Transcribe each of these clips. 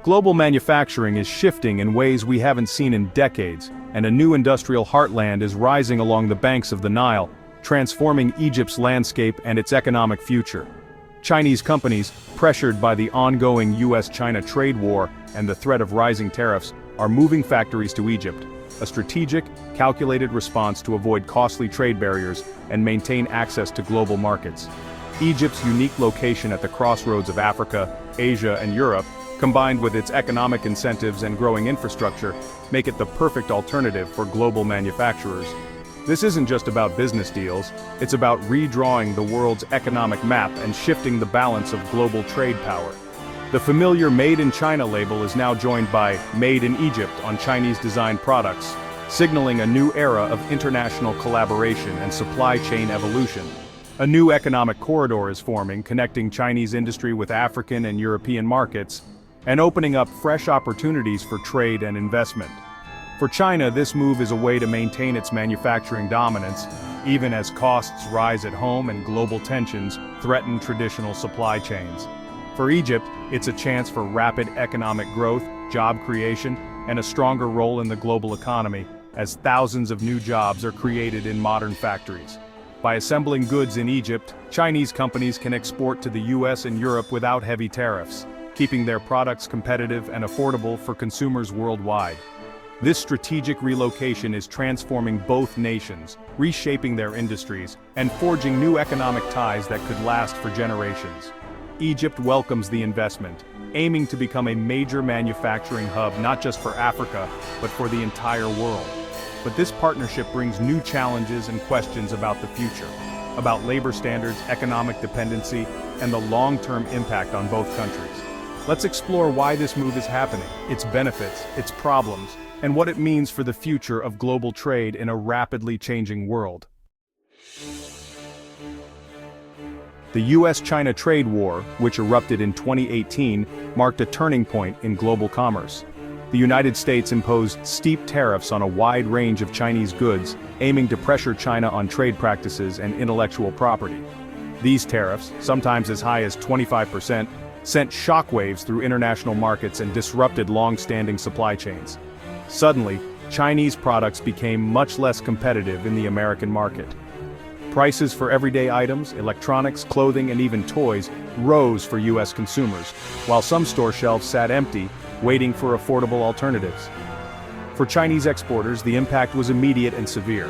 Global manufacturing is shifting in ways we haven't seen in decades, and a new industrial heartland is rising along the banks of the Nile, transforming Egypt's landscape and its economic future. Chinese companies, pressured by the ongoing US-China trade war and the threat of rising tariffs, are moving factories to Egypt, a strategic, calculated response to avoid costly trade barriers and maintain access to global markets. Egypt's unique location at the crossroads of Africa, Asia, and Europe, combined with its economic incentives and growing infrastructure, make it the perfect alternative for global manufacturers. This isn't just about business deals, it's about redrawing the world's economic map and shifting the balance of global trade power. The familiar Made in China label is now joined by Made in Egypt on Chinese-designed products, signaling a new era of international collaboration and supply chain evolution. A new economic corridor is forming, connecting Chinese industry with African and European markets, and opening up fresh opportunities for trade and investment. For China, this move is a way to maintain its manufacturing dominance, even as costs rise at home and global tensions threaten traditional supply chains. For Egypt, it's a chance for rapid economic growth, job creation, and a stronger role in the global economy, as thousands of new jobs are created in modern factories. By assembling goods in Egypt, Chinese companies can export to the US and Europe without heavy tariffs, keeping their products competitive and affordable for consumers worldwide. This strategic relocation is transforming both nations, reshaping their industries, and forging new economic ties that could last for generations. Egypt welcomes the investment, aiming to become a major manufacturing hub not just for Africa, but for the entire world. But this partnership brings new challenges and questions about the future, about labor standards, economic dependency, and the long-term impact on both countries. Let's explore why this move is happening, its benefits, its problems, and what it means for the future of global trade in a rapidly changing world. The US-China trade war, which erupted in 2018, marked a turning point in global commerce. The United States imposed steep tariffs on a wide range of Chinese goods, aiming to pressure China on trade practices and intellectual property. These tariffs, sometimes as high as 25%, sent shockwaves through international markets and disrupted long-standing supply chains. Suddenly, Chinese products became much less competitive in the American market. Prices for everyday items, electronics, clothing, and even toys rose for US consumers, while some store shelves sat empty, waiting for affordable alternatives. For Chinese exporters, the impact was immediate and severe.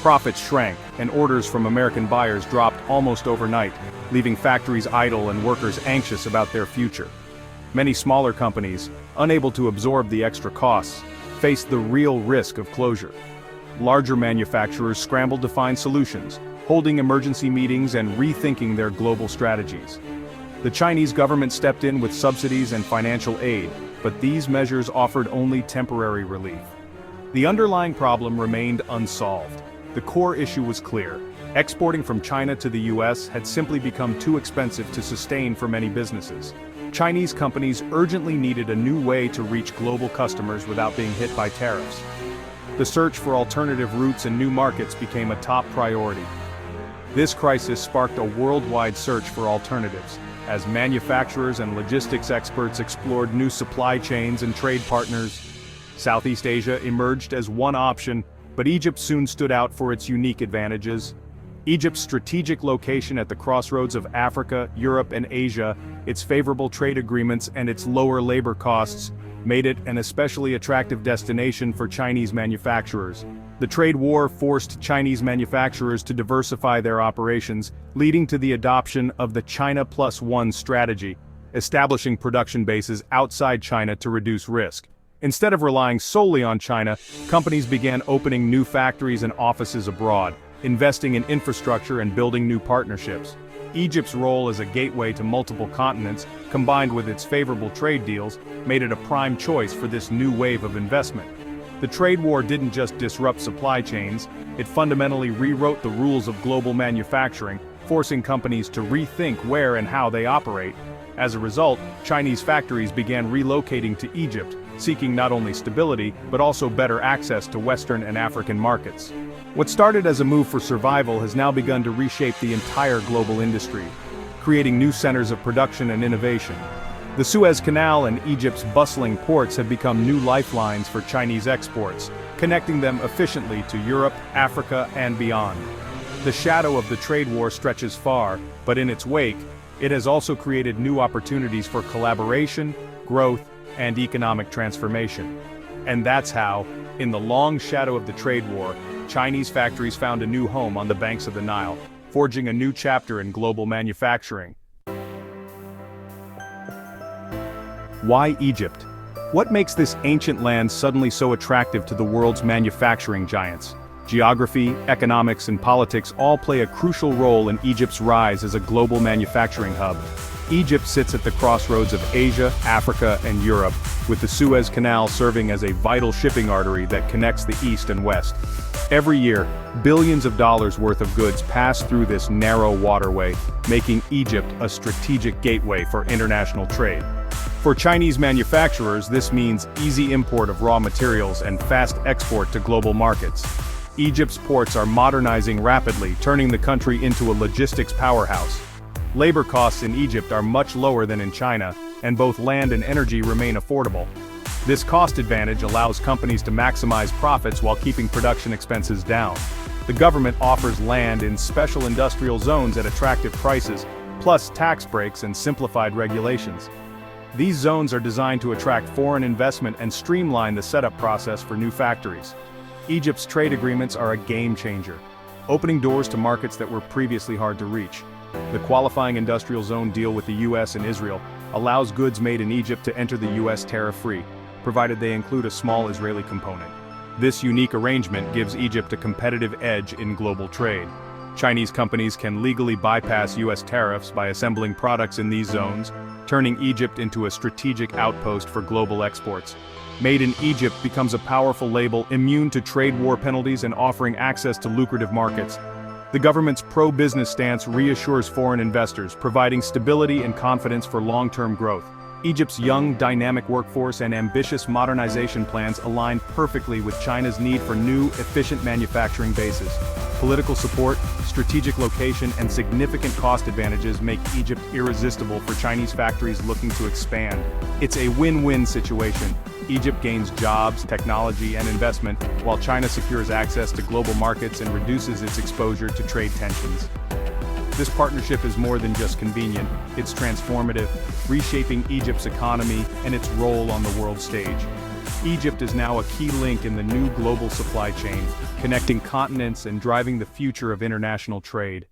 Profits shrank, and orders from American buyers dropped almost overnight, leaving factories idle and workers anxious about their future. Many smaller companies, unable to absorb the extra costs, faced the real risk of closure. Larger manufacturers scrambled to find solutions, holding emergency meetings and rethinking their global strategies. The Chinese government stepped in with subsidies and financial aid, but these measures offered only temporary relief. The underlying problem remained unsolved. The core issue was clear. Exporting from China to the US had simply become too expensive to sustain for many businesses. Chinese companies urgently needed a new way to reach global customers without being hit by tariffs. The search for alternative routes and new markets became a top priority. This crisis sparked a worldwide search for alternatives, as manufacturers and logistics experts explored new supply chains and trade partners. Southeast Asia emerged as one option, but Egypt soon stood out for its unique advantages. Egypt's strategic location at the crossroads of Africa, Europe, and Asia, its favorable trade agreements, and its lower labor costs made it an especially attractive destination for Chinese manufacturers. The trade war forced Chinese manufacturers to diversify their operations, leading to the adoption of the China Plus One strategy, establishing production bases outside China to reduce risk. Instead of relying solely on China, companies began opening new factories and offices abroad, investing in infrastructure and building new partnerships. Egypt's role as a gateway to multiple continents, combined with its favorable trade deals, made it a prime choice for this new wave of investment. The trade war didn't just disrupt supply chains, it fundamentally rewrote the rules of global manufacturing, forcing companies to rethink where and how they operate. As a result, Chinese factories began relocating to Egypt, seeking not only stability, but also better access to Western and African markets. What started as a move for survival has now begun to reshape the entire global industry, creating new centers of production and innovation. The Suez Canal and Egypt's bustling ports have become new lifelines for Chinese exports, connecting them efficiently to Europe, Africa, and beyond. The shadow of the trade war stretches far, but in its wake, it has also created new opportunities for collaboration, growth, and economic transformation. And that's how, in the long shadow of the trade war, Chinese factories found a new home on the banks of the Nile, forging a new chapter in global manufacturing. Why Egypt? What makes this ancient land suddenly so attractive to the world's manufacturing giants? Geography, economics, and politics all play a crucial role in Egypt's rise as a global manufacturing hub. Egypt sits at the crossroads of Asia, Africa, and Europe, with the Suez Canal serving as a vital shipping artery that connects the East and West. Every year, billions of dollars worth of goods pass through this narrow waterway, making Egypt a strategic gateway for international trade. For Chinese manufacturers, this means easy import of raw materials and fast export to global markets. Egypt's ports are modernizing rapidly, turning the country into a logistics powerhouse. Labor costs in Egypt are much lower than in China, and both land and energy remain affordable. This cost advantage allows companies to maximize profits while keeping production expenses down. The government offers land in special industrial zones at attractive prices, plus tax breaks and simplified regulations. These zones are designed to attract foreign investment and streamline the setup process for new factories. Egypt's trade agreements are a game changer, opening doors to markets that were previously hard to reach. The qualifying industrial zone deal with the US and Israel allows goods made in Egypt to enter the US tariff-free, provided they include a small Israeli component. This unique arrangement gives Egypt a competitive edge in global trade. Chinese companies can legally bypass US tariffs by assembling products in these zones, turning Egypt into a strategic outpost for global exports. Made in Egypt becomes a powerful label immune to trade war penalties and offering access to lucrative markets. The government's pro-business stance reassures foreign investors, providing stability and confidence for long-term growth. Egypt's young, dynamic workforce and ambitious modernization plans align perfectly with China's need for new, efficient manufacturing bases. Political support, strategic location, and significant cost advantages make Egypt irresistible for Chinese factories looking to expand. It's a win-win situation. Egypt gains jobs, technology, and investment, while China secures access to global markets and reduces its exposure to trade tensions. This partnership is more than just convenient, it's transformative, reshaping Egypt's economy and its role on the world stage. Egypt is now a key link in the new global supply chain, connecting continents and driving the future of international trade.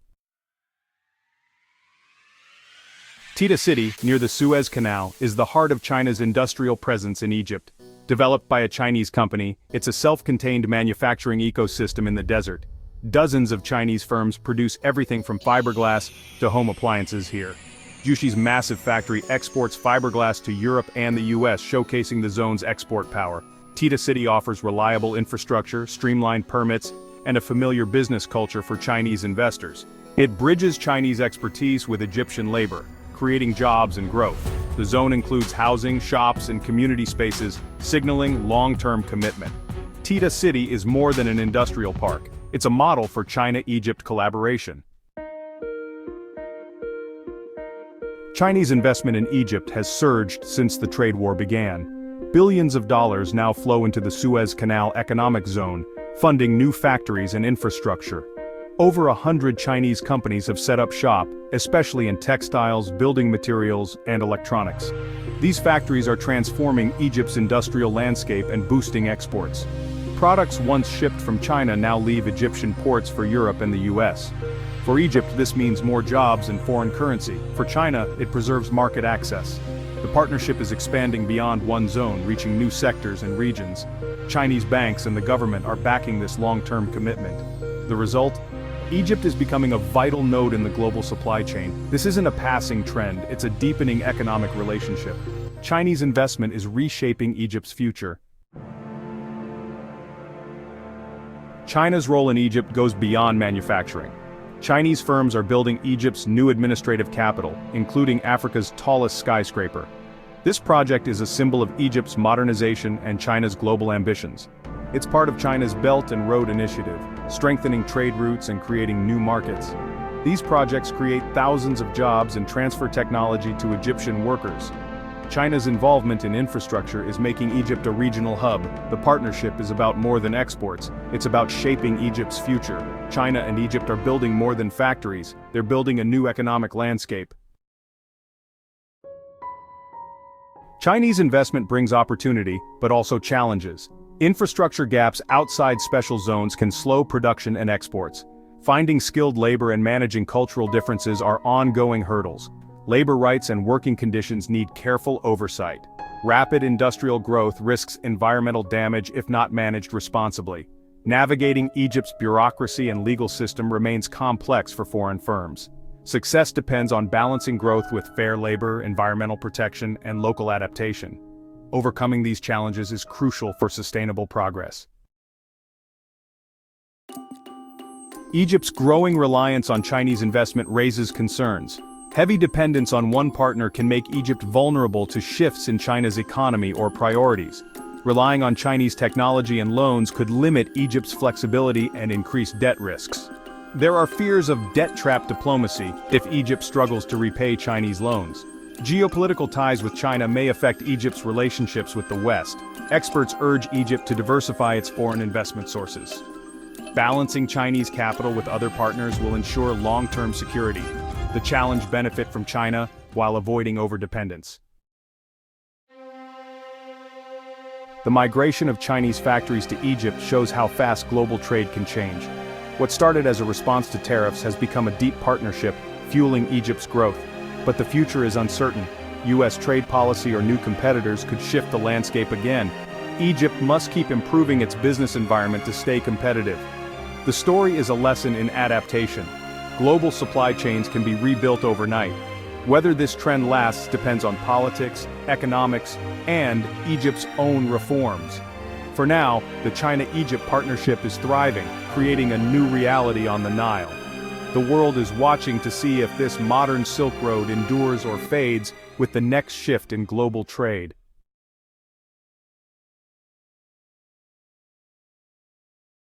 Tita City, near the Suez Canal, is the heart of China's industrial presence in Egypt. Developed by a Chinese company, it's a self-contained manufacturing ecosystem in the desert. Dozens of Chinese firms produce everything from fiberglass to home appliances here. Jushi's massive factory exports fiberglass to Europe and the US, showcasing the zone's export power. Tita City offers reliable infrastructure, streamlined permits, and a familiar business culture for Chinese investors. It bridges Chinese expertise with Egyptian labor, creating jobs and growth. The zone includes housing, shops, and community spaces, signaling long-term commitment. Tita City is more than an industrial park. It's a model for China-Egypt collaboration. Chinese investment in Egypt has surged since the trade war began. Billions of dollars now flow into the Suez Canal economic zone, funding new factories and infrastructure. Over 100 Chinese companies have set up shop, especially in textiles, building materials, and electronics. These factories are transforming Egypt's industrial landscape and boosting exports. Products once shipped from China now leave Egyptian ports for Europe and the US. For Egypt, this means more jobs and foreign currency. For China, it preserves market access. The partnership is expanding beyond one zone, reaching new sectors and regions. Chinese banks and the government are backing this long-term commitment. The result? Egypt is becoming a vital node in the global supply chain. This isn't a passing trend, it's a deepening economic relationship. Chinese investment is reshaping Egypt's future. China's role in Egypt goes beyond manufacturing. Chinese firms are building Egypt's new administrative capital, including Africa's tallest skyscraper. This project is a symbol of Egypt's modernization and China's global ambitions. It's part of China's Belt and Road Initiative, strengthening trade routes and creating new markets. These projects create thousands of jobs and transfer technology to Egyptian workers. China's involvement in infrastructure is making Egypt a regional hub. The partnership is about more than exports, it's about shaping Egypt's future. China and Egypt are building more than factories, they're building a new economic landscape. Chinese investment brings opportunity, but also challenges. Infrastructure gaps outside special zones can slow production and exports. Finding skilled labor and managing cultural differences are ongoing hurdles. Labor rights and working conditions need careful oversight. Rapid industrial growth risks environmental damage if not managed responsibly. Navigating Egypt's bureaucracy and legal system remains complex for foreign firms. Success depends on balancing growth with fair labor, environmental protection, and local adaptation. Overcoming these challenges is crucial for sustainable progress. Egypt's growing reliance on Chinese investment raises concerns. Heavy dependence on one partner can make Egypt vulnerable to shifts in China's economy or priorities. Relying on Chinese technology and loans could limit Egypt's flexibility and increase debt risks. There are fears of debt-trap diplomacy if Egypt struggles to repay Chinese loans. Geopolitical ties with China may affect Egypt's relationships with the West. Experts urge Egypt to diversify its foreign investment sources. Balancing Chinese capital with other partners will ensure long-term security. The challenge benefits from China while avoiding overdependence. The migration of Chinese factories to Egypt shows how fast global trade can change. What started as a response to tariffs has become a deep partnership, fueling Egypt's growth. But the future is uncertain. US trade policy or new competitors could shift the landscape again. Egypt must keep improving its business environment to stay competitive. The story is a lesson in adaptation. Global supply chains can be rebuilt overnight. Whether this trend lasts depends on politics, economics, and Egypt's own reforms. For now, the China-Egypt partnership is thriving, creating a new reality on the Nile. The world is watching to see if this modern Silk Road endures or fades with the next shift in global trade.